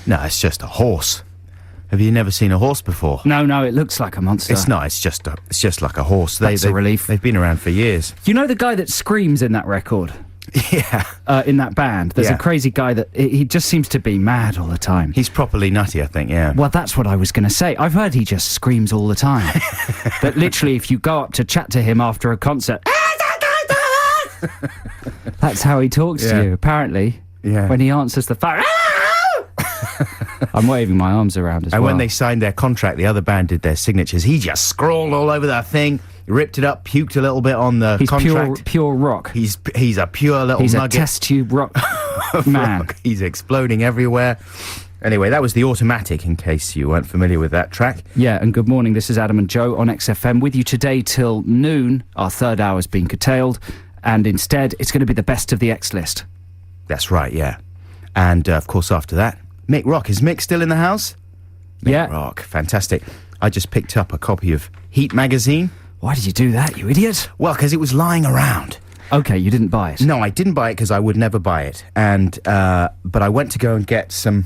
No, it's just a horse. Have you never seen a horse before? No, it looks like a monster. It's not. It's just like a horse. That's a relief. They've been around for years. You know the guy that screams in that record? Yeah. In that band. There's a crazy guy that he just seems to be mad all the time. He's properly nutty, I think, yeah. Well, that's what I was going to say. I've heard he just screams all the time. That literally, if you go up to chat to him after a concert, that's how he talks to you, apparently. Yeah. When he answers the phone. I'm waving my arms around as well. And when they signed their contract, the other band did their signatures. He just scrawled all over that thing, ripped it up, puked a little bit on the contract. He's pure rock. He's a pure little He's nugget. a test tube rock man. Rock. He's exploding everywhere. Anyway, that was The Automatic, in case you weren't familiar with that track. Yeah, and good morning. This is Adam and Joe on XFM with you today till noon. Our third hour's been curtailed, and instead it's going to be the best of the X list. That's right, yeah. And, of course, after that, Mick Rock. Is Mick still in the house? Mick Rock, fantastic. I just picked up a copy of Heat magazine. Why did you do that, you idiot? Well, because it was lying around. Okay, you didn't buy it. No, I didn't buy it because I would never buy it. And but I went to go and get some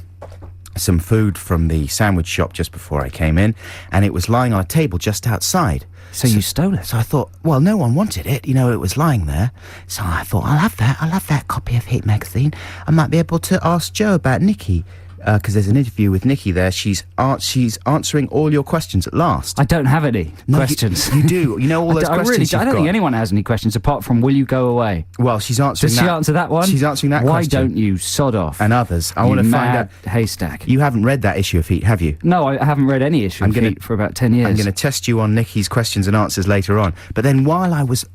food from the sandwich shop just before I came in, and it was lying on a table just outside. So you stole it? So I thought, well, no one wanted it. You know, it was lying there. So I thought, I'll have that copy of Hit magazine. I might be able to ask Joe about Nikki. Because there's an interview with Nikki there. She's answering all your questions at last. I don't have any questions. You do. You know all those questions I don't think anyone has any questions apart from, will you go away? Well, she's answering that. Does she answer that one? She's answering that Why question. Why don't you sod off? And others. I want to find out. Haystack. You haven't read that issue of Heat, have you? No, I haven't read any issue of Heat for about 10 years. I'm going to test you on Nikki's questions and answers later on. But then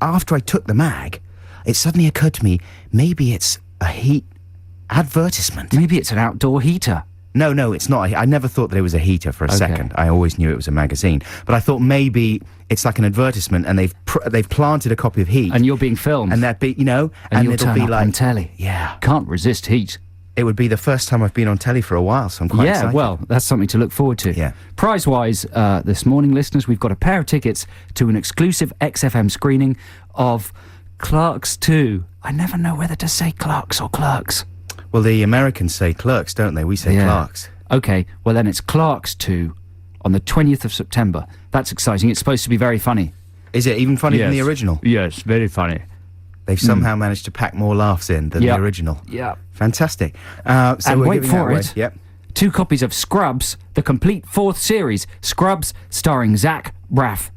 after I took the mag, it suddenly occurred to me, maybe it's a Heat advertisement. Maybe it's an outdoor heater. No, it's not. I never thought that it was a heater for a second. I always knew it was a magazine. But I thought maybe it's like an advertisement, and they've planted a copy of Heat. And you're being filmed. And that'd be, and you'll it'll turn be up like on telly. Yeah. Can't resist Heat. It would be the first time I've been on telly for a while, so I'm quite excited. Yeah, well, that's something to look forward to. Yeah. Prize-wise, this morning, listeners, we've got a pair of tickets to an exclusive XFM screening of Clerks 2. I never know whether to say Clerks or Clerks. Well, the Americans say Clerks, don't they? We say Clerks. Okay, well then it's Clerks 2 on the 20th of September. That's exciting. It's supposed to be very funny. Is it even funnier than the original? Yes, very funny. They've somehow managed to pack more laughs in than the original. Yeah. Fantastic. So and we're wait for it. Yep. 2 copies of Scrubs, the complete 4th series. Scrubs, starring Zach Braff.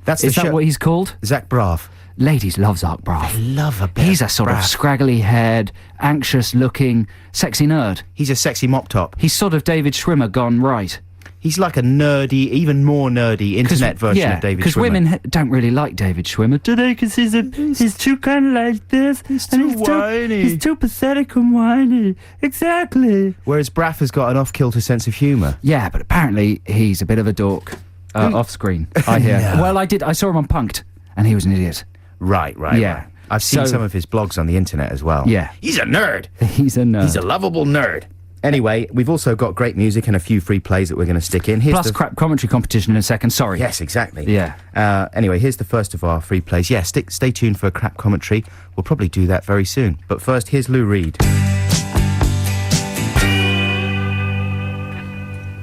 Is that what he's called? Zach Braff. Ladies love Zach Braff. They love a bit. He's a sort of scraggly-haired, anxious-looking, sexy nerd. He's a sexy mop-top. He's sort of David Schwimmer gone right. He's like a nerdy, even more nerdy internet version of David Schwimmer. Because women don't really like David Schwimmer, do they? Because he's too kind of like this. He's too whiny. He's too pathetic and whiny. Exactly. Whereas Braff has got an off-kilter sense of humour. Yeah, but apparently he's a bit of a dork. Off-screen, I hear. No. Well, I saw him on Punk'd, and he was an idiot. Right. Yeah. Right. I've seen some of his blogs on the internet as well. Yeah. He's a nerd. He's a nerd. He's a lovable nerd. Anyway, we've also got great music and a few free plays that we're going to stick in. Plus crap commentary competition in a second, sorry. Yes, exactly. Yeah. Anyway, here's the first of our free plays. Yeah, stay tuned for crap commentary. We'll probably do that very soon. But first, here's Lou Reed.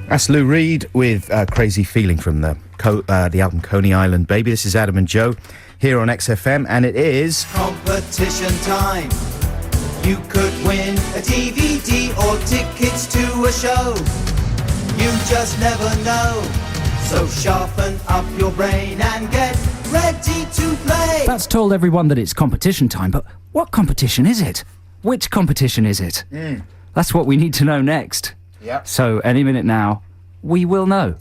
That's Lou Reed with Crazy Feeling from the album Coney Island Baby. This is Adam and Joe here on XFM, and it is... competition time. You could win a DVD or tickets to a show. You just never know. So sharpen up your brain and get ready to play. That's told everyone that it's competition time, but what competition is it? Which competition is it? That's what we need to know next. Yep. So any minute now, we will know.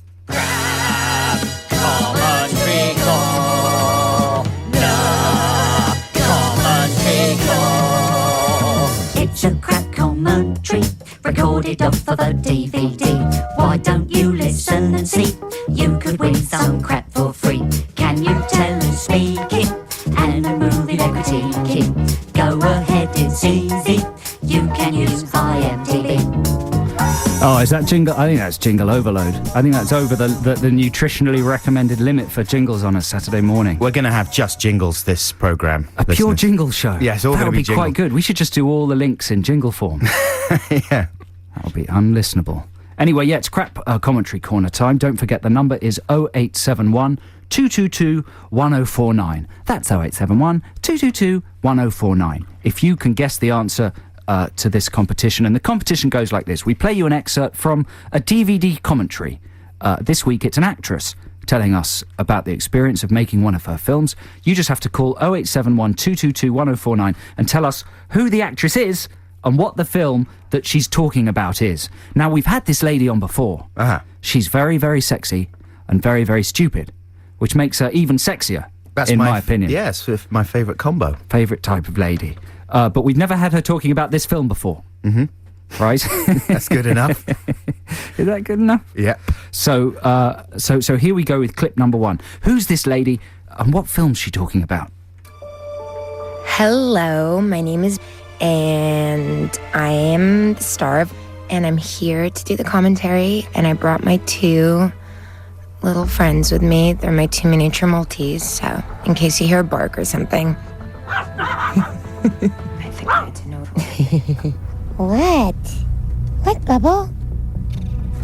It's a crap commentary, recorded off of a DVD. Why don't you listen and see? You could win some crap for free. Can you tell who's speaking? And a movie they're critiquing. Go ahead, it's easy. You can use IMDb. Oh, is that jingle? I think that's jingle overload. I think that's over the nutritionally recommended limit for jingles on a Saturday morning. We're going to have just jingles this programme. A pure jingle show. Yeah, it's all going to be That'll be quite good. We should just do all the links in jingle form. Yeah. That'll be unlistenable. Anyway, yeah, it's crap commentary corner time. Don't forget the number is 0871 222 1049. That's 0871 222 1049. If you can guess the answer to this competition, and the competition goes like this. We play you an excerpt from a DVD commentary. This week it's an actress telling us about the experience of making one of her films. You just have to call 0871 222 1049 and tell us who the actress is and what the film that she's talking about is. Now, we've had this lady on before. She's very, very sexy and very, very stupid, which makes her even sexier, in my opinion. Yes, my favourite combo. Favourite type of lady. But we've never had her talking about this film before. Mm-hmm. Right? That's good enough. Is that good enough? Yeah. So here we go with clip number 1. Who's this lady and what film's she talking about? Hello, my name is... and I am the star of... and I'm here to do the commentary, and I brought my 2 little friends with me. They're my 2 miniature Maltese, so in case you hear a bark or something. I think I need to know... What? What, Bubble?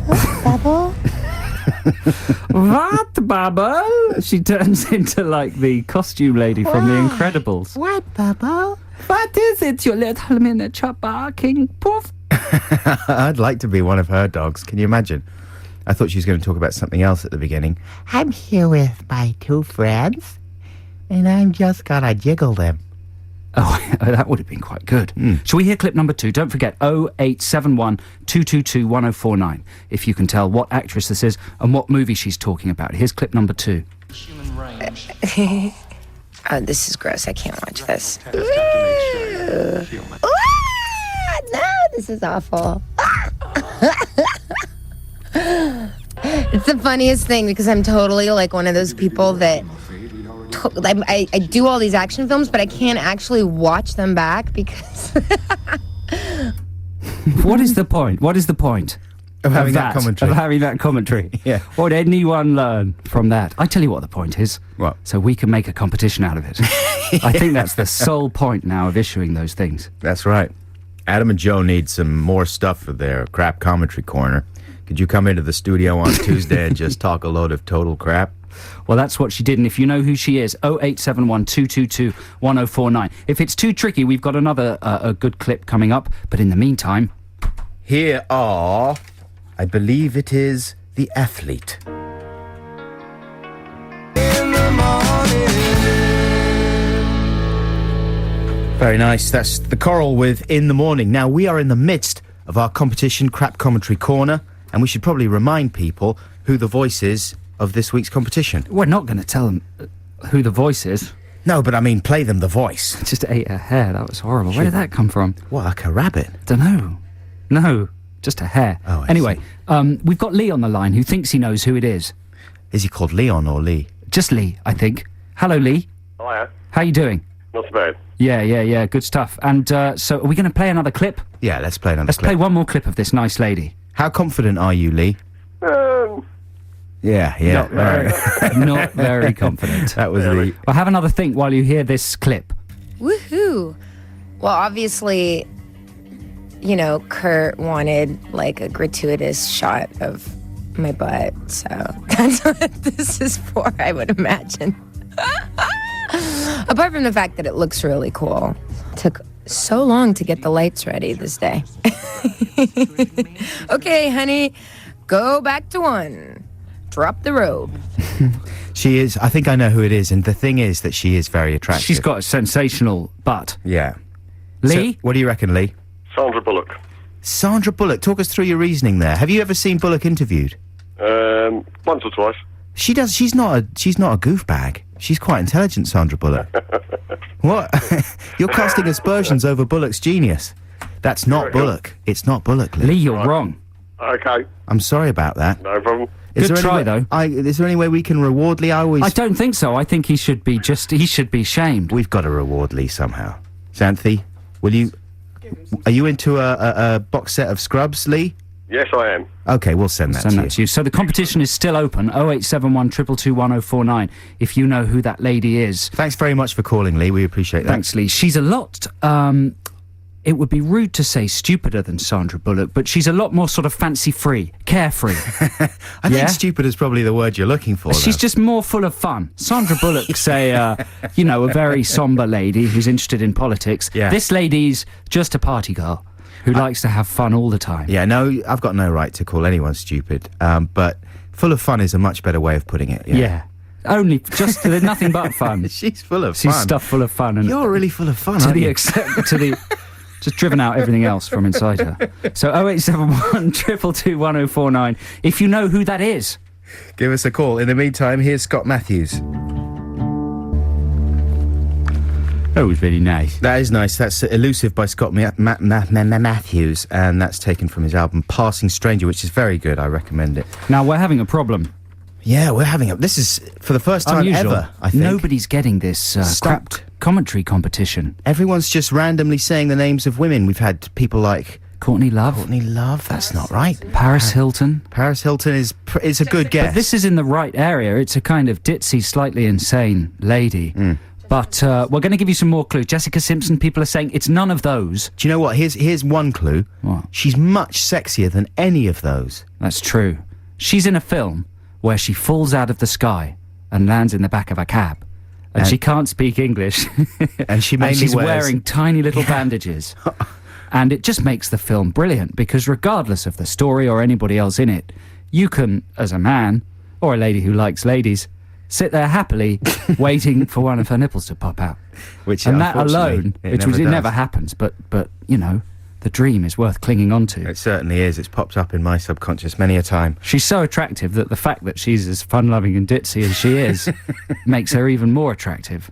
What, Bubble? What, Bubble? She turns into like the costume lady from The Incredibles. What, Bubble? What is it, your little miniature barking poof? I'd like to be one of her dogs. Can you imagine? I thought she was going to talk about something else at the beginning. I'm here with my 2 friends, and I'm just gonna jiggle them. Oh, that would have been quite good. Shall we hear clip number 2? Don't forget 0871 222 1049 if you can tell what actress this is and what movie she's talking about. Here's clip number 2. Oh, this is gross. I can't watch this. No, this is awful. It's the funniest thing because I'm totally like one of those people that... I do all these action films, but I can't actually watch them back because... What is the point? What is the point Of having that commentary. Of having that commentary. Yeah. What did anyone learn from that? I tell you what the point is. What? So we can make a competition out of it. I think that's the sole point now of issuing those things. That's right. Adam and Joe need some more stuff for their crap commentary corner. Could you come into the studio on Tuesday and just talk a load of total crap? Well, that's what she did, and if you know who she is, 0871 222 1049. If it's too tricky, we've got another a good clip coming up, but in the meantime... Here are, I believe it is, The Athlete. Very nice. That's the choral with In the Morning. Now, we are in the midst of our competition, Crap Commentary Corner, and we should probably remind people who the voice is of this week's competition. We're not going to tell them who the voice is. No, but I mean, play them the voice. Just ate a hair. That was horrible. Where did that come from? What, like a rabbit? Dunno. No, just a hair. Oh, I anyway, we've got Lee on the line who thinks he knows who it is. Is he called Leon or Lee? Just Lee, I think. Hello, Lee. Hiya. How you doing? Not so bad. Yeah, good stuff. And so are we going to play another clip? Yeah, let's play another Let's clip. play one more clip of this nice lady. How confident are you, Lee? Yeah. Not very, not very confident. That was Lee. Well, have another think while you hear this clip. Woohoo! Well, obviously, you know, Kurt wanted like a gratuitous shot of my butt, so that's what this is for, I would imagine. Apart from the fact that it looks really cool. Took so long to get the lights ready this day. Okay, honey, go back to 1. Drop the robe. She is, I think I know who it is, and the thing is that she is very attractive. She's got a sensational butt. Yeah. Lee? So, what do you reckon, Lee? Sandra Bullock. Sandra Bullock, talk us through your reasoning there. Have you ever seen Bullock interviewed? Once or twice. She's not a goofbag. She's quite intelligent, Sandra Bullock. What? You're casting aspersions over Bullock's genius. That's not Bullock. It's not Bullock, Lee, Lee. you're wrong. Okay, I'm sorry about that. no problem. Is Good there try, any way, though. Is there any way we can reward Lee? I don't think so. I think he should be shamed. We've got to reward Lee somehow. Xanthi, are you into a box set of Scrubs, Lee? Yes, I am. Okay, we'll send that to you. So the competition is still open, 0871 222 1049, if you know who that lady is. Thanks very much for calling, Lee. We appreciate that. Thanks, Lee. She's a lot it would be rude to say stupider than Sandra Bullock, but she's a lot more sort of fancy-free, carefree. I think stupid is probably the word you're looking for. She's just more full of fun. Sandra Bullock's a very somber lady who's interested in politics. Yeah. This lady's just a party girl who likes to have fun all the time. Yeah, no, I've got no right to call anyone stupid, but full of fun is a much better way of putting it. Yeah. Only just nothing but fun. She's full of She's fun. stuffed full of fun. And You're really full of fun, to aren't the you? extent to the just driven out everything else from inside her. So 0871 222 1049. If you know who that is, Give us a call. In the meantime, here's Scott Matthews. that was really nice. That is nice. That's Elusive by Scott Matthews, and that's taken from his album Passing Stranger, which is very good. I recommend it. Now we're having a problem. Yeah, we're having this is for the first time Unusual. ever, I think. Nobody's getting this crap Stopped. commentary competition. Everyone's just randomly saying the names of women. We've had people like Courtney Love, Courtney Love. That's not right. Paris Hilton. Paris Hilton is a good guess. But this is in the right area. It's a kind of ditzy, slightly insane lady. But we're going to give you some more clues. Jessica Simpson, people are saying it's none of those. Do you know what? Here's one clue. What? She's much sexier than any of those. That's true. She's in a film where she falls out of the sky and lands in the back of a cab. And she can't speak English. And she mainly she's wears... wearing tiny little bandages. And it just makes the film brilliant, because regardless of the story or anybody else in it, you can, as a man, or a lady who likes ladies, sit there happily waiting for one of her nipples to pop out. And that alone, it never happens, but you know, the dream is worth clinging on to. It certainly is. It's popped up in my subconscious many a time. She's so attractive that the fact that she's as fun-loving and ditzy as she is makes her even more attractive.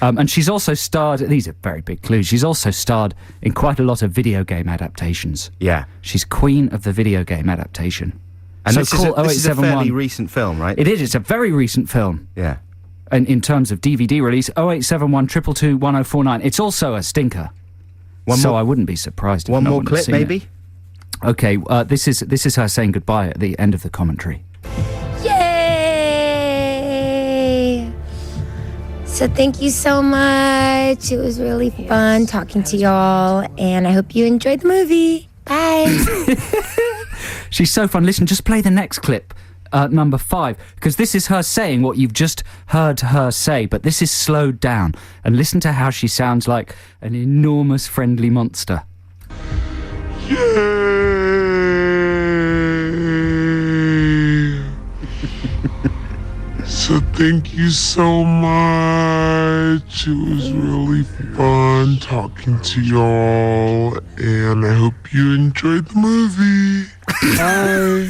And she's also starred, these are very big clues, she's also starred in quite a lot of video game adaptations. Yeah. She's queen of the video game adaptation. And so this call is a 0871 fairly recent film, right? It is, it's a very recent film. Yeah. And in terms of DVD release, 0871 222 1049. It's also a stinker. I wouldn't be surprised if one no more one had clip, seen maybe? it. Okay, this is her saying goodbye at the end of the commentary. Yay! So thank you so much. It was really fun talking to y'all, and I hope you enjoyed the movie. Bye. She's so fun. Listen, just play the next clip, number 5, because this is her saying what you've just heard her say, but this is slowed down. And listen to how she sounds like an enormous friendly monster. Yay! So thank you so much. It was really fun talking to y'all, and I hope you enjoyed the movie. Bye.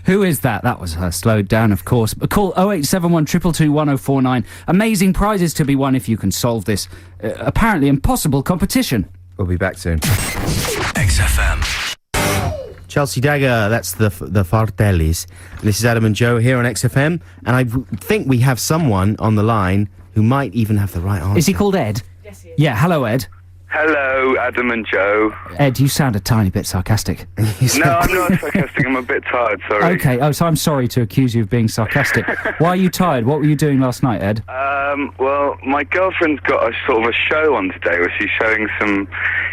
Who is that? That was her slowed down, of course. But call 0871 222 1049. Amazing prizes to be won if you can solve this apparently impossible competition. We'll be back soon. XFM. Chelsea Dagger, that's the Fartellis. This is Adam and Joe here on XFM, and I think we have someone on the line who might even have the right answer. Is he called Ed? Yes, he is. Yeah, hello, Ed. Hello, Adam and Joe. Ed, you sound a tiny bit sarcastic. No, I'm not sarcastic. I'm a bit tired, sorry. Okay, so I'm sorry to accuse you of being sarcastic. Why are you tired? What were you doing last night, Ed? Well, my girlfriend's got a sort of a show on today where she's showing some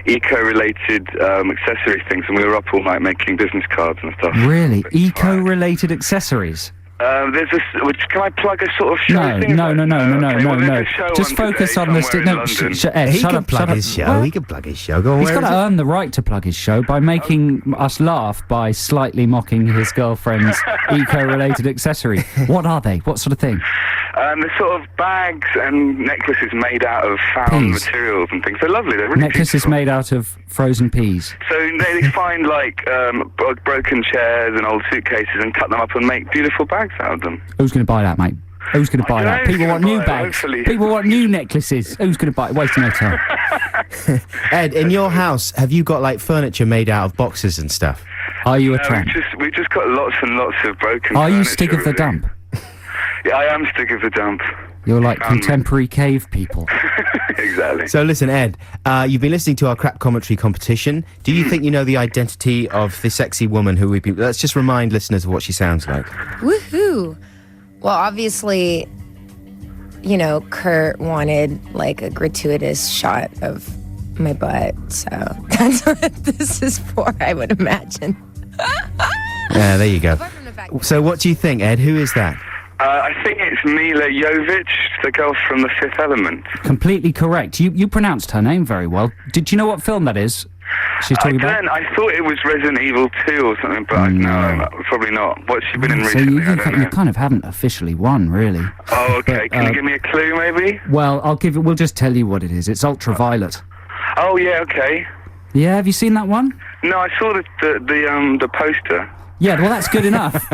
eco-related accessory things, and we were up all night making business cards and stuff. Really? Eco-related accessories? There's this. Can I plug a sort of show thing? No. Okay, well, there's a show Just on focus today on the... somewhere in London. Ed, he shut can up, plug shut up. his show. What? He can plug his show. Go on, He's where got to is it? earn the right to plug his show by making us laugh by slightly mocking his girlfriend's eco-related accessory. What are they? What sort of thing? They're sort of bags and necklaces made out of found Peas. materials and things. They're lovely. They're really Necklaces beautiful. made out of frozen peas. So they find like broken chairs and old suitcases and cut them up and make beautiful bags out of them. Who's going to buy that, mate? Who's going to buy don't that? know who's People want gonna new buy it, bags. hopefully. People want new necklaces. Who's going to buy it? Wasting no time. Ed, in your house, have you got like furniture made out of boxes and stuff? Are you a tramp? We've just got lots and lots of broken Are you furniture, stick of the really. dump? Yeah, I am stick of the dump. You're like Found me. contemporary cave people. Exactly. So listen, Ed, you've been listening to our crap commentary competition. Do you think you know the identity of the sexy woman who we've been... Let's just remind listeners of what she sounds like. Woohoo! Well, obviously, Kurt wanted like a gratuitous shot of my butt, so that's what this is for, I would imagine. Yeah, there you go. So what do you think, Ed? Who is that? I think it's Mila Jovovich, the girl from The Fifth Element. Completely correct. You pronounced her name very well. Did you know what film that is? She's talking about. I thought it was Resident Evil 2 or something, but no, probably not. What's she been in So recently? I don't know. you kind of haven't officially won, really. Oh, okay. But, Can you give me a clue, maybe? Well, we'll just tell you what it is. It's Ultraviolet. Oh, yeah, okay. Yeah, have you seen that one? No, I saw the poster. Yeah, well, that's good enough.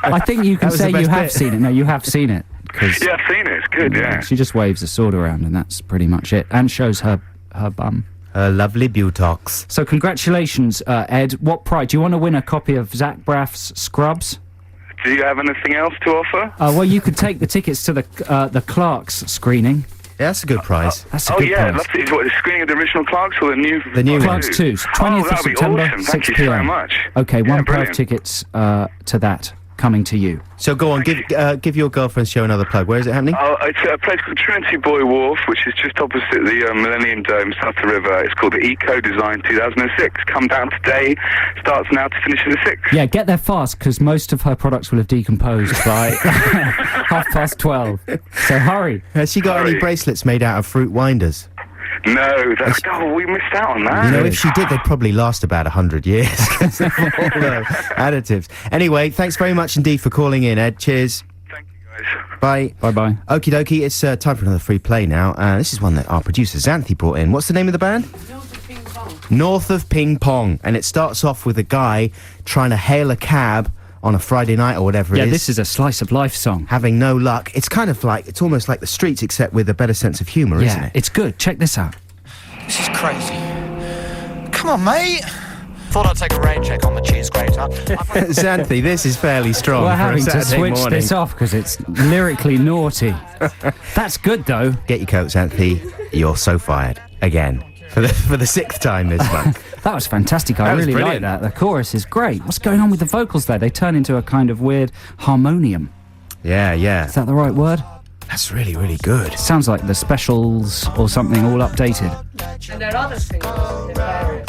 I think you can That was the say you best have bit. seen it. No, you have seen it. 'Cause, Yeah, I've seen it. It's good, yeah. She just waves a sword around, and that's pretty much it. And shows her bum. Lovely butox. So congratulations, Ed. What prize? Do you want to win a copy of Zach Braff's Scrubs? Do you have anything else to offer? Well, you could take the tickets to the Clark's screening. Yeah, that's a good prize. That's a Oh, good yeah, prize. that's it. What, the screening of the original Clarks or the new? The new one. Clark's 2, 20th of that'd be September, awesome. 6 Thank you p.m. so much. Okay, Yeah, one pair of brilliant. tickets to that coming to you. So go on, give your girlfriend's show another plug. Where is it happening? It's a place called Trinity Boy Wharf, which is just opposite the Millennium Dome, south of the river. It's called the Eco Design 2006. Come down today. Starts now to finish at the 6th. Yeah, get there fast, because most of her products will have decomposed by 12:30. So hurry. Has she got any Sorry. bracelets made out of fruit winders? No, we missed out on that. You know, if she did, they'd probably last about 100 years because of all the additives. Anyway, thanks very much indeed for calling in, Ed. Cheers. Thank you, guys. Bye. Bye-bye. Okie dokie, it's time for another free play now. This is one that our producer Xanthi brought in. What's the name of the band? North of Ping Pong. And it starts off with a guy trying to hail a cab on a Friday night or whatever it Yeah, is. this is a slice of life song. Having no luck. It's kind of like, it's almost like the Streets except with a better sense of humour, isn't Yeah, it? it's good. Check this out. This is crazy. Come on, mate. Thought I'd take a rain check on the cheese grater. Xanthi, this is fairly strong We're for a having to Saturday switch morning. this off because it's lyrically naughty. That's good, though. Get your coat, Xanthi. You're so fired. Again. For the 6th time this month. That was fantastic. I That was really like brilliant. that. The chorus is great. What's going on with the vocals there? They turn into a kind of weird harmonium. Yeah, yeah. Is that the right word? That's really, really good. Sounds like the specials or something all updated.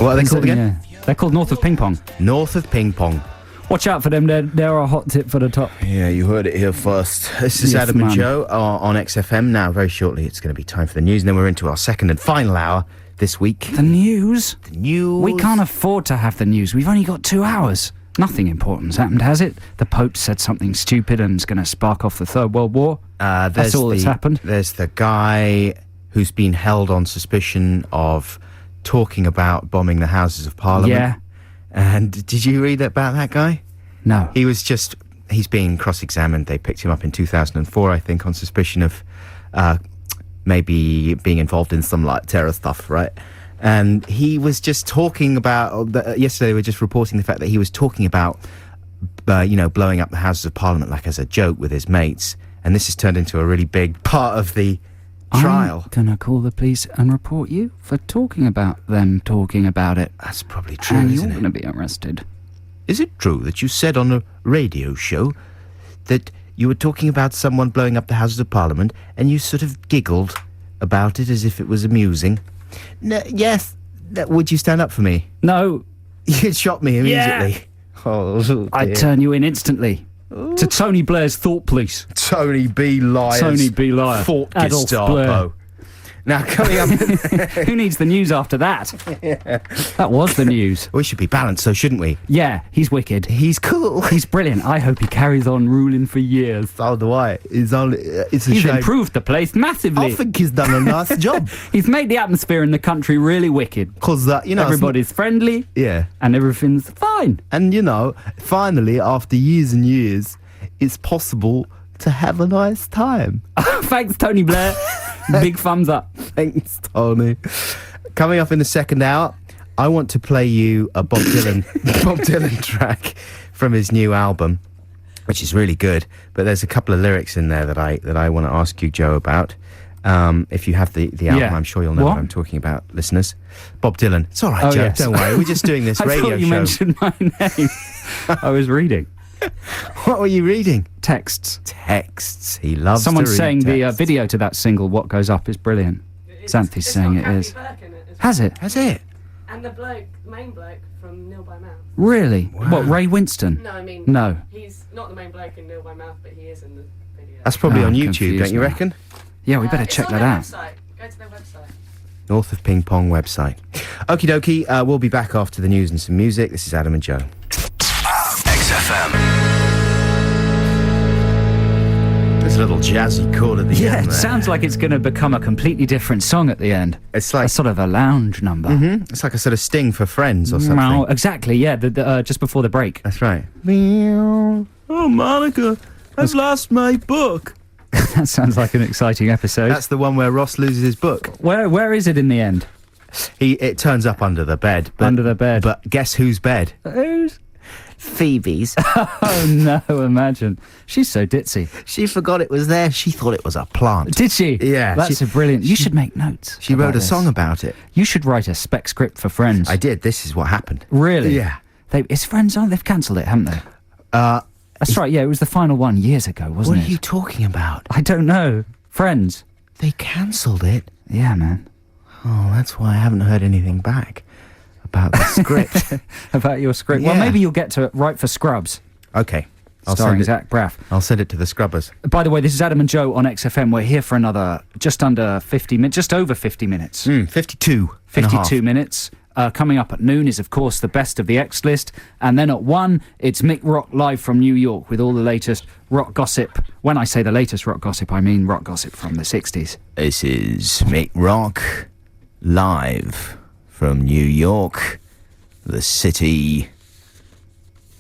What are they called again? Yeah. They're called North of Ping Pong. North of Ping Pong. Watch out for them. They're a hot tip for the top. Yeah, you heard it here first. This is Yes, Adam and man. Joe on XFM. Now, very shortly, it's going to be time for the news, and then we're into our second and final hour this week. The news? The news. We can't afford to have the news. We've only got 2 hours. Nothing important's happened, has it? The Pope said something stupid and is going to spark off the Third World War. That's all that's happened. There's the guy who's been held on suspicion of talking about bombing the Houses of Parliament. Yeah. And did you read about that guy? No. He's being cross-examined. They picked him up in 2004, I think, on suspicion of maybe being involved in some like terror stuff, right? And he was just talking about, yesterday we were just reporting the fact that he was talking about, blowing up the Houses of Parliament like as a joke with his mates. And this has turned into a really big part of the trial. I'm gonna call the police and report you for talking about them talking about it. That's probably true, And you're isn't gonna it? be arrested. Is it true that you said on a radio show that you were talking about someone blowing up the Houses of Parliament and you sort of giggled about it as if it was amusing? No, yes. Would you stand up for me? No, You'd shot me immediately. Yeah. Oh, I'd dear. turn you in instantly. To Tony Blair's thought police. Tony B. Liars. Tony B. Liar. Fort Adolf Gestapo. Blair. Now, coming up... Who needs the news after that? That was the news. We should be balanced, so shouldn't we? Yeah, he's wicked. He's cool. He's brilliant. I hope he carries on ruling for years. So do I. It's a He's shame. improved the place massively. I think he's done a nice job. He's made the atmosphere in the country really wicked. Because, Everybody's friendly Yeah. and everything's fine. And, finally, after years and years, it's possible to have a nice time. Thanks, Tony Blair. Big thumbs up. Thanks, Tony. Coming up in the second hour, I want to play you a Bob Dylan track from his new album, which is really good. But there's a couple of lyrics in there that I want to ask you, Joe, about. If you have the album, Yeah. I'm sure you'll know what I'm talking about, listeners. Bob Dylan. It's all right, Oh, Joe. yes. Don't worry. We're just doing this I radio thought you show. mentioned my name. I was reading. What were you reading? Texts. Texts. He loves Someone's to read saying the texts. video to that single, What Goes Up, is brilliant. Xanthi's saying it is. Has it? Has it? And the main bloke from Nil by Mouth. Really? What, Ray Winston? No, I mean, No. he's not the main bloke in Nil by Mouth, but he is in the video. That's probably Oh, on I'm YouTube, confused don't you now. reckon? Yeah, we better check it's on that their out. Website. Go to their website. North of Ping Pong website. Okie dokie, we'll be back after the news and some music. This is Adam and Joe. XFM. There's a little jazzy chord at the Yeah, end it there. sounds like it's going to become a completely different song at the end. It's like A sort of a lounge number. It's like a sort of Sting for Friends or something. No, exactly, yeah, just before the break. That's right. Oh, Monica, I've lost my book. That sounds like an exciting episode. That's the one where Ross loses his book. Where is it in the end? It turns up under the bed. But, Under the bed. But guess whose bed? Who's? Phoebe's. Oh no, imagine. She's so ditzy. She forgot it was there. She thought it was a plant. Did she? Yeah, That's she- a brilliant. You should make notes. She about wrote a this. song about it. You should write a spec script for Friends. I did. This is what happened. Really? Yeah. Is Friends on? They've cancelled it, haven't they? That's right, yeah, it was the final one years ago, wasn't What it? are you talking about? I don't know. Friends. They cancelled it. Yeah, man. Oh, that's why I haven't heard anything back about the script. About your script. Well, Yeah. maybe you'll get to write for Scrubs, Okay. starring Zach Braff. I'll send it to the Scrubbers. By the way, this is Adam and Joe on XFM. We're here for another just over 50 minutes. 52. 52 minutes. Coming up at noon is, of course, the best of the X list. And then at 1, it's Mick Rock live from New York with all the latest rock gossip. When I say the latest rock gossip, I mean rock gossip from the 60s. This is Mick Rock live from New York, the city.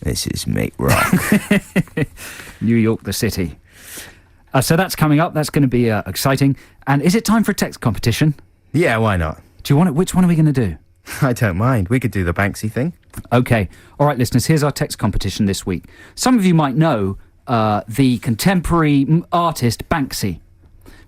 This is Mick Rock. New York, the city. So that's coming up. That's going to be exciting. And is it time for a text competition? Yeah, why not? Do you want it? Which one are we going to do? I don't mind. We could do the Banksy thing. Okay. All right, listeners, here's our text competition this week. Some of you might know the contemporary artist Banksy,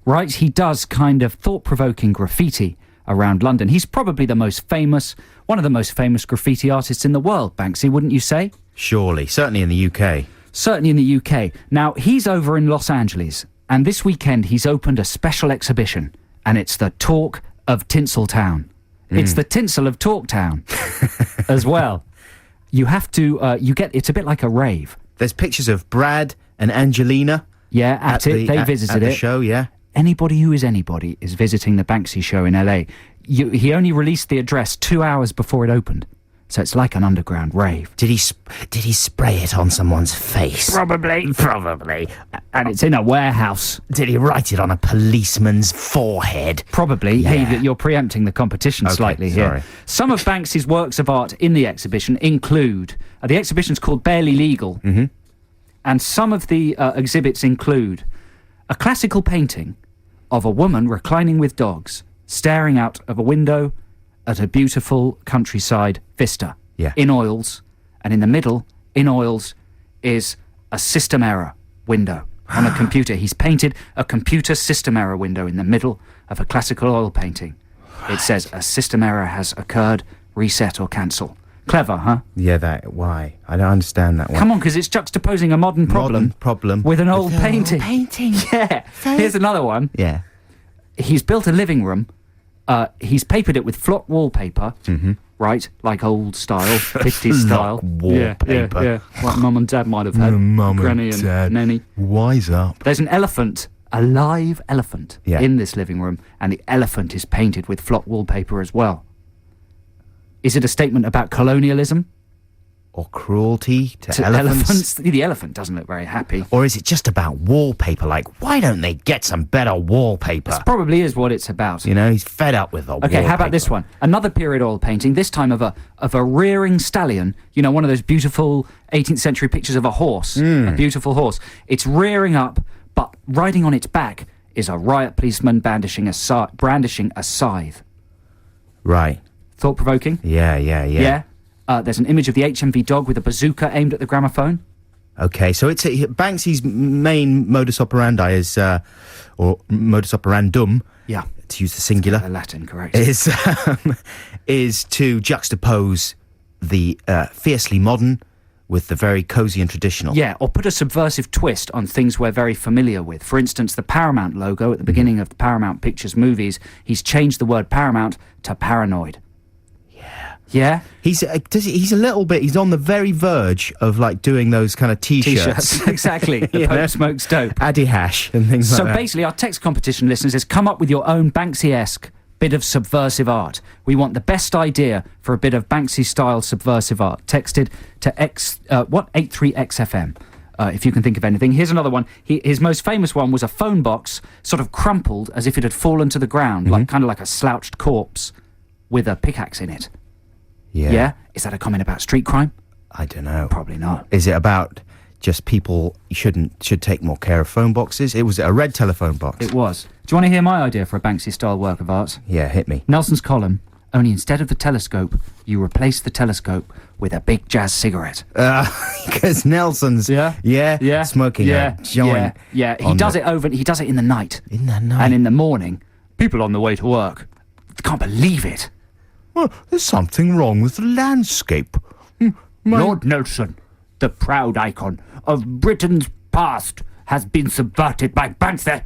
right? He does kind of thought-provoking graffiti around London. He's probably one of the most famous graffiti artists in the world, Banksy, wouldn't you say? Surely. Certainly in the UK. Certainly in the UK. Now, he's over in Los Angeles, and this weekend he's opened a special exhibition, and it's the Talk of Tinseltown. It's the tinsel of Talktown as well. You have to, it's a bit like a rave. There's pictures of Brad and Angelina. Yeah, at it. They visited at the it. show, yeah. Anybody who is anybody is visiting the Banksy show in LA. He only released the address 2 hours before it opened. So it's like an underground rave. Did he spray it on someone's face? Probably. And it's in a warehouse. Did he write it on a policeman's forehead? Probably. Yeah. Hey, you're preempting the competition Okay, slightly sorry. here. Some of Banksy's works of art in the exhibition include... the exhibition's called Barely Legal. Mm-hmm. And some of the exhibits include a classical painting of a woman reclining with dogs, staring out of a window at a beautiful countryside vista. Yeah. In oils. And in the middle, in oils, is a system error window on a computer. He's painted a computer system error window in the middle of a classical oil painting. It says, a system error has occurred, reset or cancel. Clever, huh? Yeah, why? I don't understand that one. Come on, because it's juxtaposing a modern problem with an old painting. Yeah. Here's another one. Yeah. He's built a living room. He's papered it with flock wallpaper, right? Like old style, 50s style. wallpaper. Yeah. Like Mum and Dad might have had. Mum Granny and Dad. Nanny. Wise up. There's an elephant, a live elephant, Yeah. in this living room, and the elephant is painted with flock wallpaper as well. Is it a statement about colonialism? Or cruelty to To elephants? The elephant doesn't look very happy. Or is it just about wallpaper? Like, why don't they get some better wallpaper? This probably is what it's about. You know, he's fed up with the wallpaper. Okay, how about this one? Another period oil painting, this time of a rearing stallion. You know, one of those beautiful 18th century pictures of a horse. A beautiful horse. It's rearing up, but riding on its back is a riot policeman brandishing a scythe. Right. Thought-provoking? Yeah. Yeah. There's an image of the HMV dog with a bazooka aimed at the gramophone. Okay, so it's Banksy's main modus operandi is, or modus operandum, Yeah. to use the singular, Latin, correct. is to juxtapose the fiercely modern with the very cosy and traditional. Yeah, or put a subversive twist on things we're very familiar with. For instance, the Paramount logo at the beginning of the Paramount Pictures movies, he's changed the word Paramount to paranoid. Yeah? He's a little bit, he's on the very verge of like doing those kind of t-shirts. Exactly. The Pope smokes dope. Addy hash and things like that. So basically our text competition, listeners, is come up with your own Banksy-esque bit of subversive art. We want the best idea for a bit of Banksy-style subversive art. Texted to 83XFM. If you can think of anything. Here's another one. His most famous one was a phone box, sort of crumpled as if it had fallen to the ground, kind of like a slouched corpse with a pickaxe in it. Yeah? Is that a comment about street crime? I don't know. Probably not. Is it about just people should take more care of phone boxes? It was a red telephone box. It was. Do you want to hear my idea for a Banksy-style work of art? Yeah, hit me. Nelson's column, only instead of the telescope, you replace the telescope with a big jazz cigarette. Because Nelson's... Yeah. Smoking a joint. Yeah. He does it in the night. In the night. And in the morning, people on the way to work can't believe it. Well, there's something wrong with the landscape. Lord Nelson, the proud icon of Britain's past, has been subverted by Banksy.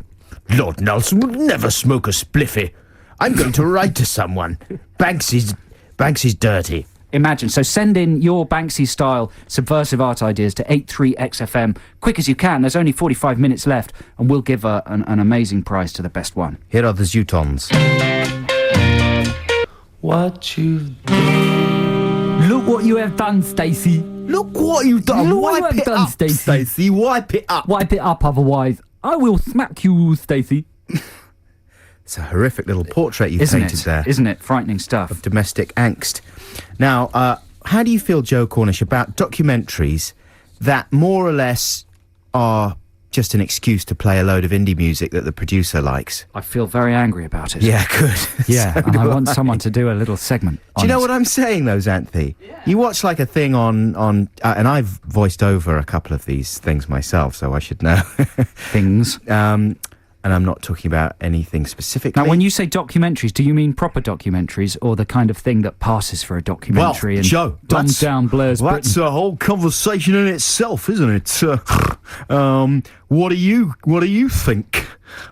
Lord Nelson would never smoke a spliffy. I'm going to write to someone. Banksy's dirty. Imagine. So send in your Banksy-style subversive art ideas to 83XFM. Quick as you can. There's only 45 minutes left, and we'll give an amazing prize to the best one. Here are the Zootons. What you've done. Look what you have done, Stacey. Look what you've done. Wipe it up, Stacey. Wipe it up. Wipe it up, otherwise I will smack you, Stacey. It's a horrific little portrait you've painted there. Isn't it? Frightening stuff. Of domestic angst. Now, how do you feel, Joe Cornish, about documentaries that more or less are just an excuse to play a load of indie music that the producer likes? I feel very angry about it. Yeah, good. Yeah, and I want someone to do a little segment on Do you know what I'm saying, though, Xanthi? Yeah. You watch like a thing on and I've voiced over a couple of these things myself, so I should know. Things. And I'm not talking about anything specifically. Now, when you say documentaries, do you mean proper documentaries or the kind of thing that passes for a documentary and Joe, dumbs down Blair's Britain? That's a whole conversation in itself, isn't it? What do you think?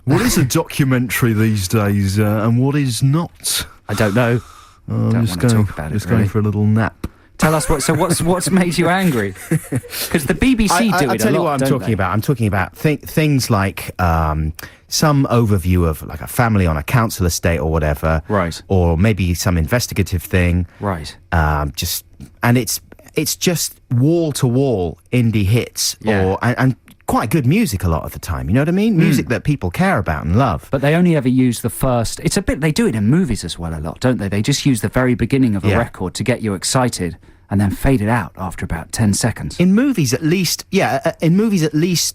What is a documentary these days, and what is not? I don't know. I'm just going for a little nap. Tell us what's made you angry? Because the BBC do it a lot. I'll tell you what I'm talking about. I'm talking about things like some overview of like a family on a council estate or whatever, right? Or maybe some investigative thing, right? It's just wall to wall indie hits, and quite good music a lot of the time. You know what I mean? Music that people care about and love. But they only ever use the first. It's a bit. They do it in movies as well a lot, don't they? They just use the very beginning of a record to get you excited, and then fade it out after about 10 seconds. In movies, at least,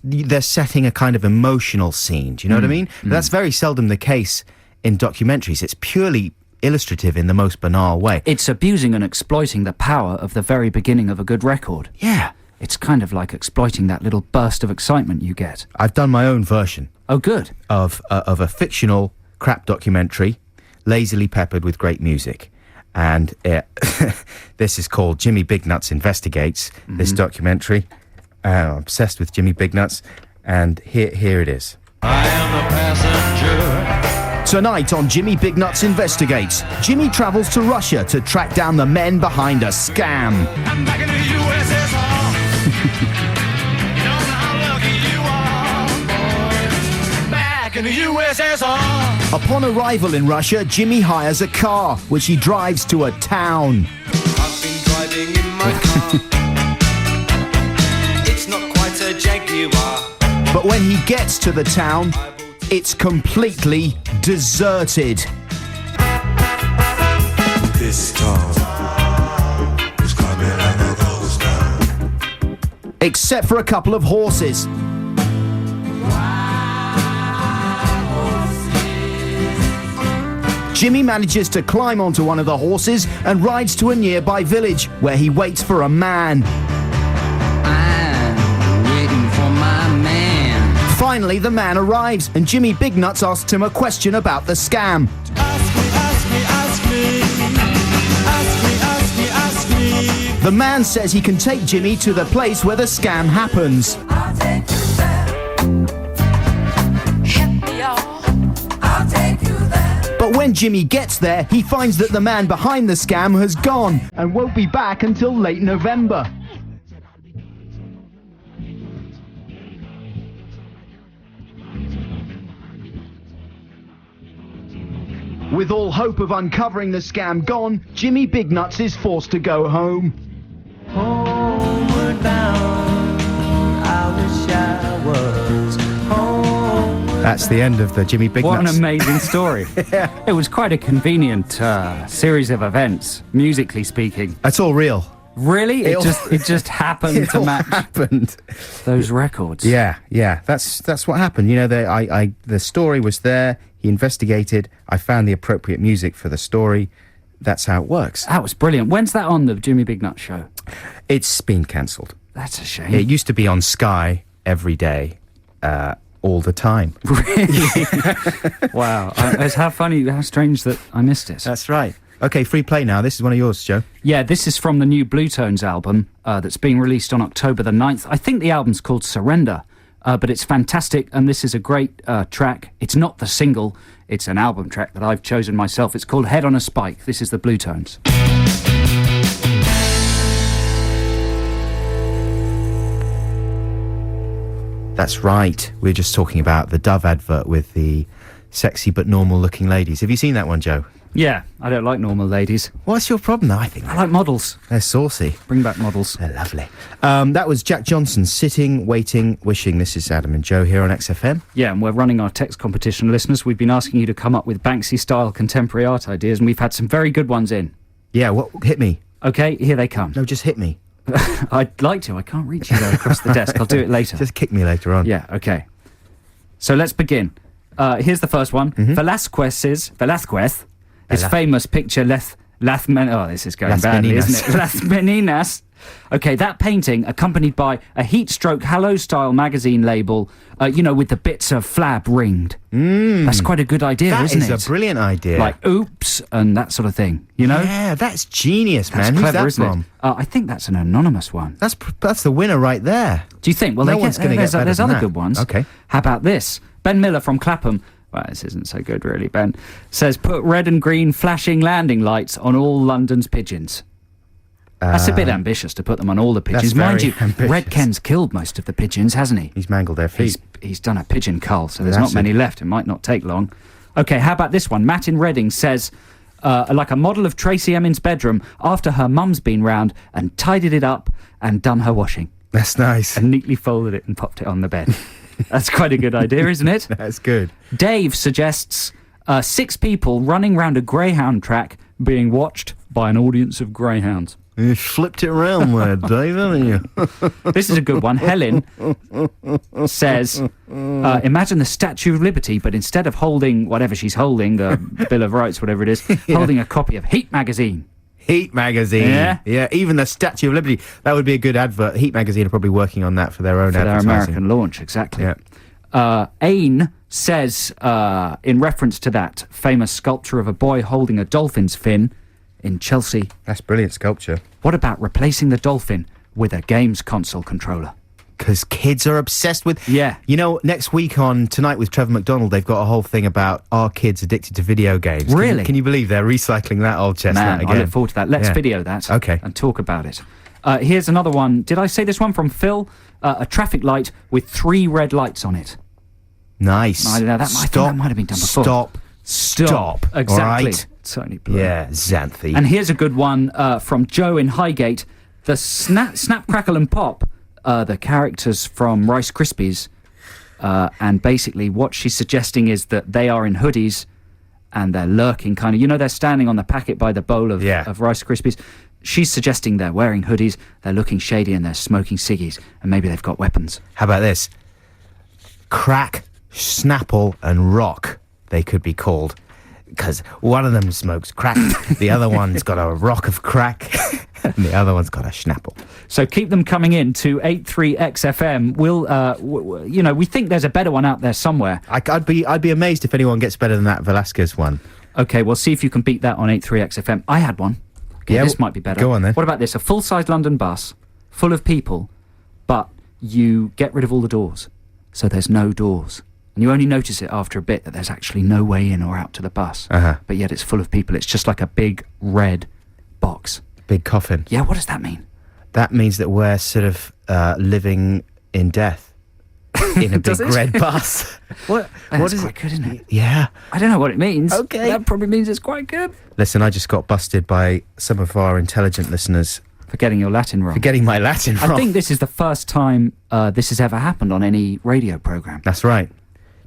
they're setting a kind of emotional scene. Do you know what I mean? That's very seldom the case in documentaries. It's purely illustrative in the most banal way. It's abusing and exploiting the power of the very beginning of a good record. Yeah. It's kind of like exploiting that little burst of excitement you get. I've done my own version. Oh, good. Of a fictional crap documentary, lazily peppered with great music. And this is called Jimmy Bignuts Investigates, this documentary. I'm obsessed with Jimmy Bignuts. And here it is. I am the passenger. Tonight on Jimmy Bignuts Investigates, Jimmy travels to Russia to track down the men behind a scam. I'm back in the USSR. You don't know how lucky you are, boy. Back in the USSR. Upon arrival in Russia, Jimmy hires a car, which he drives to a town. I've been driving in my car. It's not quite a Jaguar. But when he gets to the town, it's completely deserted. This town is coming and it goes down. Except for a couple of horses. Jimmy manages to climb onto one of the horses and rides to a nearby village where he waits for a man. I'm waiting for my man. Finally, the man arrives and Jimmy Bignuts asks him a question about the scam. Ask me, The man says he can take Jimmy to the place where the scam happens. I'll take you there. Hit me, y'all. I'll take you there. But when Jimmy gets there, he finds that the man behind the scam has gone and won't be back until late November. With all hope of uncovering the scam gone, Jimmy Bignuts is forced to go home. Homeward bound, I wish I was homeward. That's the end of the Jimmy Bignuts. What an amazing story. Yeah. It was quite a convenient series of events, musically speaking. That's all real. Really? It just happened It to all match happened. those records. Yeah. That's what happened. You know, the story was there. He investigated. I found the appropriate music for the story. That's how it works. That was brilliant. When's that on, the Jimmy Bignut show? It's been cancelled. That's a shame. It used to be on Sky every day, all the time. Really? Wow. It's how strange that I missed it. That's right. Okay, free play now. This is one of yours, Joe. Yeah, this is from the new Blue Tones album that's being released on October the 9th. I think the album's called Surrender, but it's fantastic, and this is a great track. It's not the single, it's an album track that I've chosen myself. It's called Head on a Spike. This is the Blue Tones. That's right. We're just talking about the Dove advert with the sexy but normal-looking ladies. Have you seen that one, Joe? Yeah, I don't like normal ladies. What's your problem, though? I think I like models. they're saucy. Bring back models. They're lovely. That was Jack Johnson, Sitting, Waiting, Wishing. This is Adam and Joe here on XFM. Yeah, and we're running our text competition, listeners. We've been asking you to come up with Banksy-style contemporary art ideas, and we've had some very good ones in. Yeah, what? Hit me. Okay, here they come. No, just hit me. I'd like to. I can't reach you there across the desk. I'll do it later. Just kick me later on. Yeah, okay. So let's begin. Here's the first one. Mm-hmm. Velázquez, his famous picture, this is going badly, isn't it? Las Meninas. Okay, that painting, accompanied by a heat-stroke Hello-style magazine label, with the bits of flab ringed. That's quite a good idea, isn't it? That is a brilliant idea. Like, oops, and that sort of thing, you know? Yeah, that's genius, That's man. clever, Who's that isn't from? it? I think that's an anonymous one. That's the winner right there. Do you think? Well, No one's gonna get better there's than other that. good ones. Okay. How about this? Ben Miller from Clapham. Well, this isn't so good, really, Ben. Says, put red and green flashing landing lights on all London's pigeons. That's a bit ambitious to put them on all the pigeons. That's Mind very you, ambitious. Red Ken's killed most of the pigeons, hasn't he? He's mangled their feet. He's done a pigeon cull, so there's That's not many left. It might not take long. Okay, how about this one? Matt in Reading says, like a model of Tracy Emin's bedroom after her mum's been round and tidied it up and done her washing. That's nice. And neatly folded it and popped it on the bed. That's quite a good idea, isn't it? That's good. Dave suggests 6 people running round a greyhound track being watched by an audience of greyhounds. You flipped it around there, Dave, haven't you? This is a good one. Helen says, imagine the Statue of Liberty, but instead of holding whatever she's holding, the Bill of Rights, whatever it is, holding a copy of Heat magazine. Heat magazine. Yeah, even the Statue of Liberty. That would be a good advert. Heat magazine are probably working on that for their own For their advertising. American launch, exactly. Yeah. Aine says, in reference to that famous sculpture of a boy holding a dolphin's fin in Chelsea. That's brilliant sculpture. What about replacing the dolphin with a games console controller? Because kids are obsessed with... Yeah. You know, next week on Tonight with Trevor McDonald, they've got a whole thing about are kids addicted to video games. Really? Can you believe they're recycling that old chestnut Man, again? I look forward to that. Let's video that. Okay. And talk about it. Here's another one. Did I say this one from Phil? A traffic light with 3 red lights on it. Nice. I don't know. I think that might have been done before. Stop. Exactly. All right? Tony Blue. Yeah, Xanthi. And here's a good one from Joe in Highgate. The Snap, Crackle and Pop, the characters from Rice Krispies, and basically what she's suggesting is that they are in hoodies and they're lurking kind of, they're standing on the packet by the bowl of Rice Krispies. She's suggesting they're wearing hoodies, they're looking shady and they're smoking ciggies, and maybe they've got weapons. How about this? Crack, Snapple and Rock, they could be called. Because one of them smokes crack, the other one's got a rock of crack, and the other one's got a Snapple. So keep them coming in to 83XFM. We'll, we think there's a better one out there somewhere. I'd be amazed if anyone gets better than that Velasquez one. Okay, well, see if you can beat that on 83XFM. I had one. I'll Okay, Yeah, this might be better. go on then. What about this? A full-size London bus full of people, but you get rid of all the doors. So there's no doors. And you only notice it after a bit that there's actually no way in or out to the bus. But yet it's full of people. It's just like a big red box. Big coffin. Yeah, what does that mean? That means that we're sort of living in death. In a big Does it? red bus. What That's is quite it? good, isn't it? Yeah. I don't know what it means. Okay. That probably means it's quite good. Listen, I just got busted by some of our intelligent listeners For getting your Latin wrong. for getting my Latin wrong. I think this is the first time this has ever happened on any radio programme. That's right.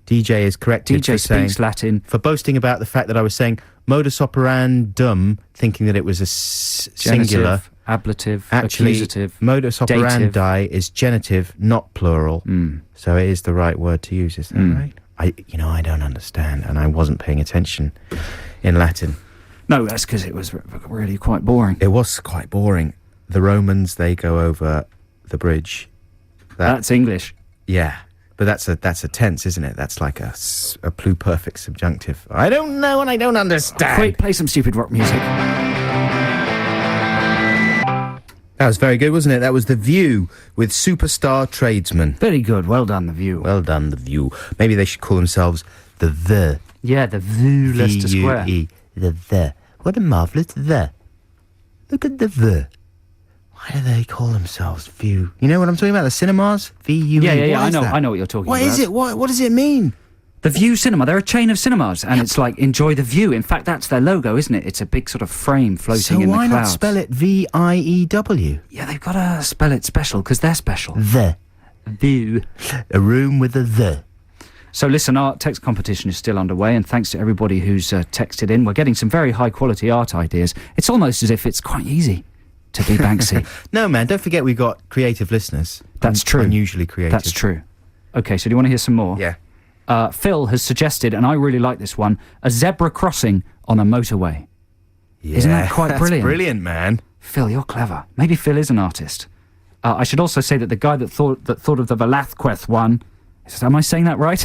DJ is corrected DJ for saying, speaks Latin. for boasting about the fact that I was saying modus operandum, thinking that it was a singular. Genitive, ablative, Actually, accusative, modus dative. operandi is genitive, not plural. So it is the right word to use, is that right? I don't understand, and I wasn't paying attention in Latin. No, that's because it was really quite boring. It was quite boring. The Romans, they go over the bridge. That's English. Yeah, but that's a tense, isn't it? That's like a pluperfect subjunctive. I don't know and I don't understand. Wait, play some stupid rock music. That was very good, wasn't it? That was The View with Superstar Tradesman. Very good. Well done, The View. Well done, The View. Maybe they should call themselves The. Yeah, The View, Leicester Square. V-U-E. The. What a marvellous The. Look at the. Why do they call themselves View? You know what I'm talking about? The cinemas? V-U-E. Yeah, What is that? I know what you're talking What about. is it? What does it mean? The View Cinema. They're a chain of cinemas, and it's like, enjoy the view. In fact, that's their logo, isn't it? It's a big sort of frame floating in the clouds. So why not spell it V-I-E-W? Yeah, they've got to spell it special, because they're special. The. View. A room with a the. So listen, our text competition is still underway, and thanks to everybody who's texted in. We're getting some very high-quality art ideas. It's almost as if it's quite easy to be Banksy. No, man, don't forget we've got creative listeners. That's true. Unusually creative. That's true. Okay, so do you want to hear some more? Yeah. Phil has suggested, and I really like this one, a zebra crossing on a motorway. Yeah, Isn't that quite brilliant? That's brilliant, man. Phil, you're clever. Maybe Phil is an artist. I should also say that the guy that thought of the Velázquez one, am I saying that right?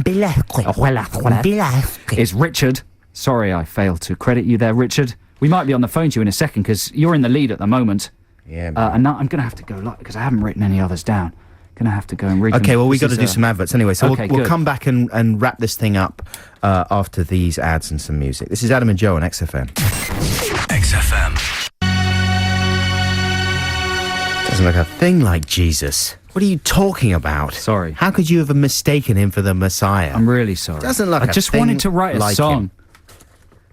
Velázquez. Is Richard. Sorry, I failed to credit you there, Richard. We might be on the phone to you in a second, because you're in the lead at the moment. Yeah, man. And now I'm going to have to go, because I haven't written any others down. Going to have to go and read them. Okay, well, we've got This to do is, some adverts anyway, so okay, we'll good. come back and wrap this thing up after these ads and some music. This is Adam and Joe on XFM. XFM. Doesn't look a thing like Jesus. What are you talking about? Sorry. How could you have mistaken him for the Messiah? I'm really sorry. Doesn't look I a just thing wanted to write a like song. him.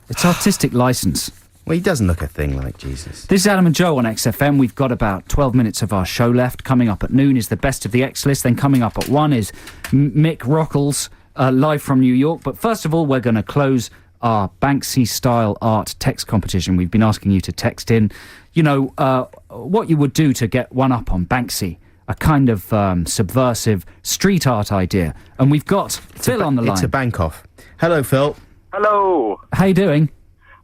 It's artistic license. Well, he doesn't look a thing like Jesus. This is Adam and Joe on XFM. We've got about 12 minutes of our show left. Coming up at noon is the Best of the X list. Then coming up at 1 is Mick Rockles, live from New York. But first of all, we're going to close our Banksy-style art text competition. We've been asking you to text in, what you would do to get one up on Banksy. A kind of subversive street art idea. And we've got Phil on the line. It's a bank-off. Hello, Phil. Hello. How you doing?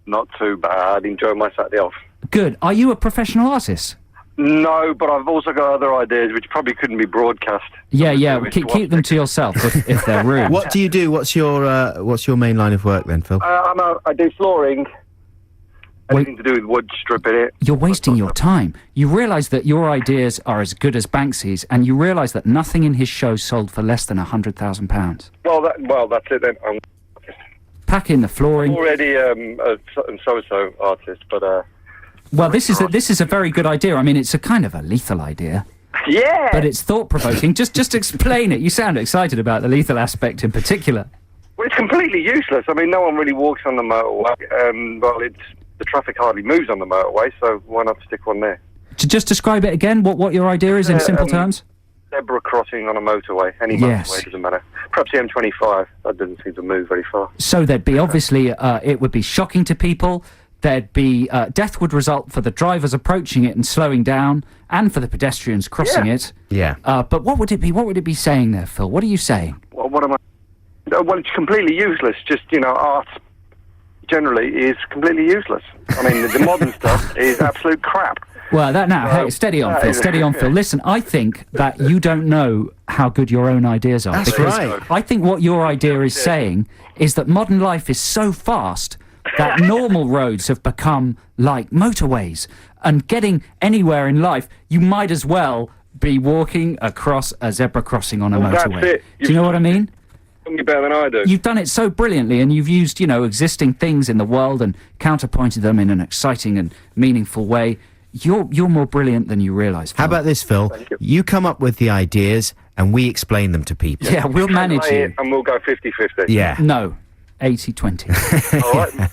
Not too bad. Enjoy my Saturday off. Good. Are you a professional artist? No, but I've also got other ideas which probably couldn't be broadcast. Yeah. Keep them to yourself if they're rude. What do you do? What's your main line of work then, Phil? I do flooring. Anything to do with wood, stripping it. You're wasting your time. You realise that your ideas are as good as Banksy's, and you realise that nothing in his show sold for less than £100,000. Well, that's it then. I'm Pack in the flooring. already a so-and-so artist, but... Well, this is a very good idea. I mean, it's a kind of a lethal idea. Yeah! But it's thought-provoking. Just explain it. You sound excited about the lethal aspect in particular. Well, it's completely useless. I mean, no one really walks on the motorway. The traffic hardly moves on the motorway, so why not stick one there? To just describe it again, what your idea is in simple terms? Zebra crossing on a motorway. Any motorway, doesn't matter. Perhaps the M25. That doesn't seem to move very far. So there'd be, obviously, it would be shocking to people. There'd be, death would result for the drivers approaching it and slowing down, and for the pedestrians crossing it. Yeah. But what would it be? What would it be saying there, Phil? What are you saying? Well, what am I... Well, it's completely useless. Just, art generally is completely useless. I mean, the modern stuff is absolute crap. Well, hey, steady on, Phil. Steady on, Phil. Listen, I think that you don't know how good your own ideas are. That's because right. I think what your idea is saying is that modern life is so fast that normal roads have become like motorways, and getting anywhere in life, you might as well be walking across a zebra crossing on a motorway. That's it. Do you know what I mean? You're better than I do. You've done it so brilliantly, and you've used, existing things in the world and counterpointed them in an exciting and meaningful way. You're more brilliant than you realise, Phil. How about this, Phil? You come up with the ideas and we explain them to people. Yeah, we'll manage you. And we'll go 50-50. Yeah. No, 80-20. All right.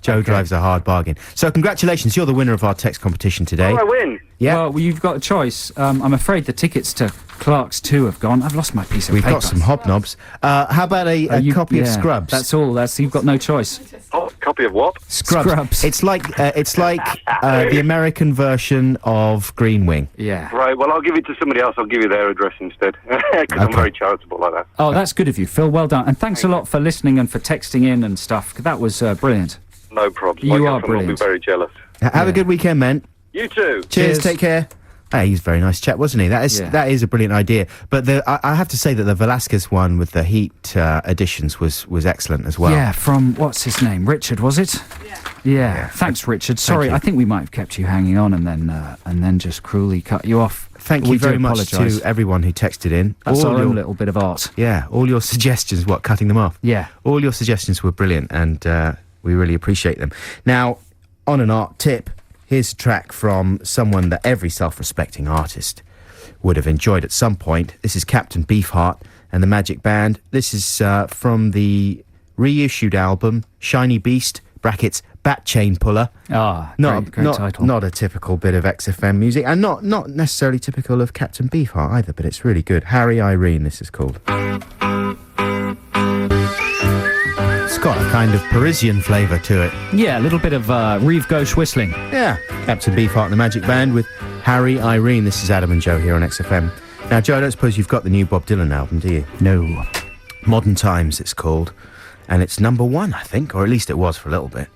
Joe drives a hard bargain. So congratulations, you're the winner of our text competition today. Oh, I win. Yeah. Well, you've got a choice. I'm afraid the tickets to Clark's 2 have gone. I've lost my piece of We've paper. got some hobnobs. How about a copy of Scrubs? That's all. You've got no choice. Oh, copy of what? Scrubs. It's like the American version of Green Wing. Yeah. Right, well, I'll give it to somebody else. I'll give you their address instead. Because I'm very charitable like that. Oh, that's good of you, Phil. Well done. And thanks a lot for listening and for texting in and stuff. That was brilliant. No problem. You My are girlfriend brilliant. will be very jealous. Have a good weekend, man. You too. Cheers. Take care. Hey, he's a very nice chap, wasn't he? That is a brilliant idea. But I have to say that the Velasquez one with the Heat additions was excellent as well. Yeah, from, what's his name? Richard, was it? Yeah. Thanks, Richard. Sorry, I think we might have kept you hanging on and then just cruelly cut you off. Thank you very much to everyone who texted in. That's our own little bit of art. Yeah, all your suggestions, cutting them off? Yeah. All your suggestions were brilliant, and we really appreciate them. Now, on an art tip, here's a track from someone that every self-respecting artist would have enjoyed at some point. This is Captain Beefheart and the Magic Band. This is from the reissued album, Shiny Beast, brackets, Bat Chain Puller. Great title. Not a typical bit of XFM music, and not necessarily typical of Captain Beefheart either, but it's really good. Harry Irene, this is called. It's got a kind of Parisian flavour to it. Yeah, a little bit of Rive Gauche whistling. Yeah. Captain Beefheart and the Magic Band with Harry Irene. This is Adam and Joe here on XFM. Now, Joe, I don't suppose you've got the new Bob Dylan album, do you? No. Modern Times, it's called. And it's number 1, I think, or at least it was for a little bit.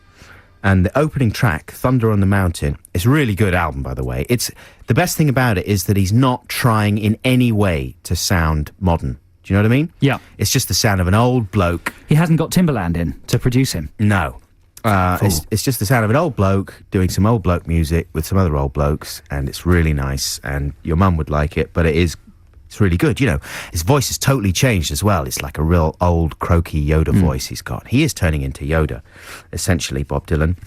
And the opening track, Thunder on the Mountain, it's a really good album, by the way. It's the best thing about it is that he's not trying in any way to sound modern. Do you know what I mean? Yeah. It's just the sound of an old bloke. He hasn't got Timberland in to produce him. No. It's just the sound of an old bloke doing some old bloke music with some other old blokes, and it's really nice, and your mum would like it, but it's really good. His voice has totally changed as well. It's like a real old croaky Yoda voice he's got. He is turning into Yoda, essentially, Bob Dylan,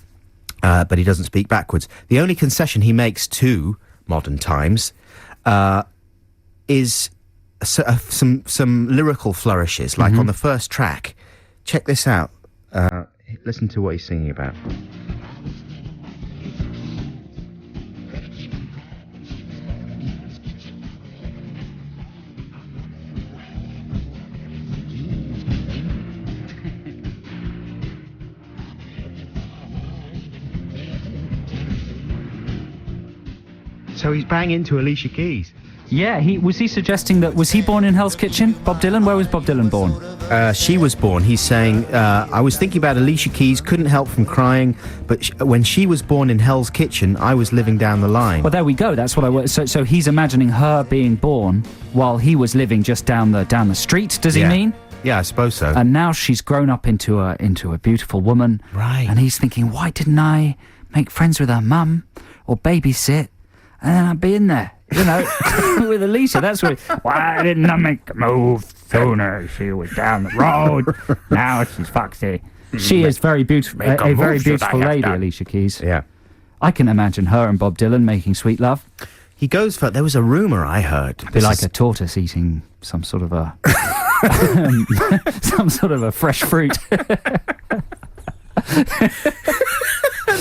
but he doesn't speak backwards. The only concession he makes to Modern Times is some lyrical flourishes, like on the first track. Check this out. Listen to what he's singing about. So he's banging into Alicia Keys. Yeah, was he suggesting that, was he born in Hell's Kitchen, Bob Dylan? Where was Bob Dylan born? She was born. He's saying, I was thinking about Alicia Keys, couldn't help from crying, but when she was born in Hell's Kitchen, I was living down the line. Well, there we go. That's what I was. So he's imagining her being born while he was living just down the street. Does he mean? Yeah, I suppose so. And now she's grown up into a beautiful woman. Right. And he's thinking, why didn't I make friends with her mum or babysit, and then I'd be in there. With Alicia, that's what. Why didn't I make a move sooner? She was down the road. Now she's foxy. She is very beautiful, a very beautiful lady, Alicia Keys. Yeah, I can imagine her and Bob Dylan making sweet love. He goes for. There was a rumor I heard. Be like a tortoise eating some sort of a fresh fruit.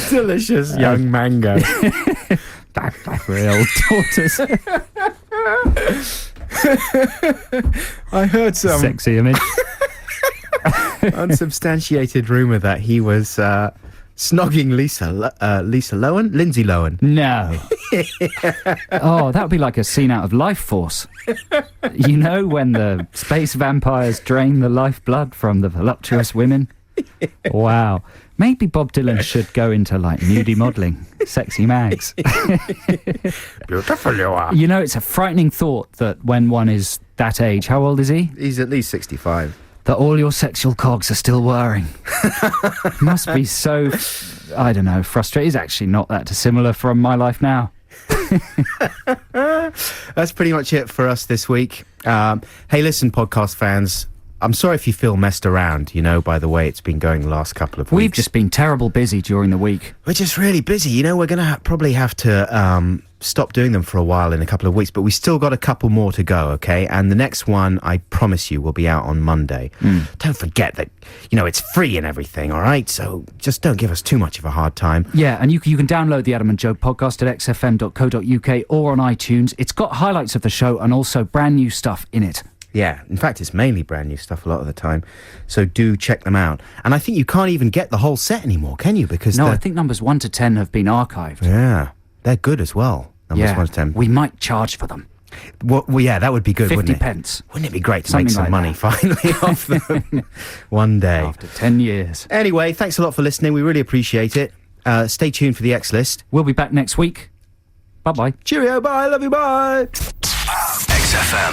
Delicious young mango. That's real tortoise. I heard some sexy image. Unsubstantiated rumor that he was snogging Lindsay Lohan. No. Oh, that would be like a scene out of Life Force. When the space vampires drain the lifeblood from the voluptuous women. Wow. Maybe Bob Dylan should go into nudie modelling, sexy mags. Beautiful you are. It's a frightening thought that when one is that age, how old is he? He's at least 65. that all your sexual cogs are still whirring. Must be so, I don't know, frustrating. It's actually not that dissimilar from my life now. That's pretty much it for us this week. Hey, listen, podcast fans, I'm sorry if you feel messed around, by the way it's been going the last couple of weeks. We've just been terrible busy during the week. We're just really busy. We're going to probably have to stop doing them for a while in a couple of weeks, but we still got a couple more to go, okay? And the next one, I promise you, will be out on Monday. Don't forget that, it's free and everything, all right? So just don't give us too much of a hard time. Yeah, and you can download the Adam and Joe podcast at xfm.co.uk or on iTunes. It's got highlights of the show and also brand new stuff in it. Yeah, in fact, it's mainly brand new stuff a lot of the time. So do check them out. And I think you can't even get the whole set anymore, can you? Because I think numbers 1 to 10 have been archived. Yeah, they're good as well. Numbers 1 to 10. We might charge for them. Well, yeah, that would be good, 50 wouldn't it? pence. Wouldn't it be great to make some like money finally off them one day? After 10 years. Anyway, thanks a lot for listening. We really appreciate it. Stay tuned for the X List. We'll be back next week. Bye-bye. Cheerio, bye, love you, bye. XFM.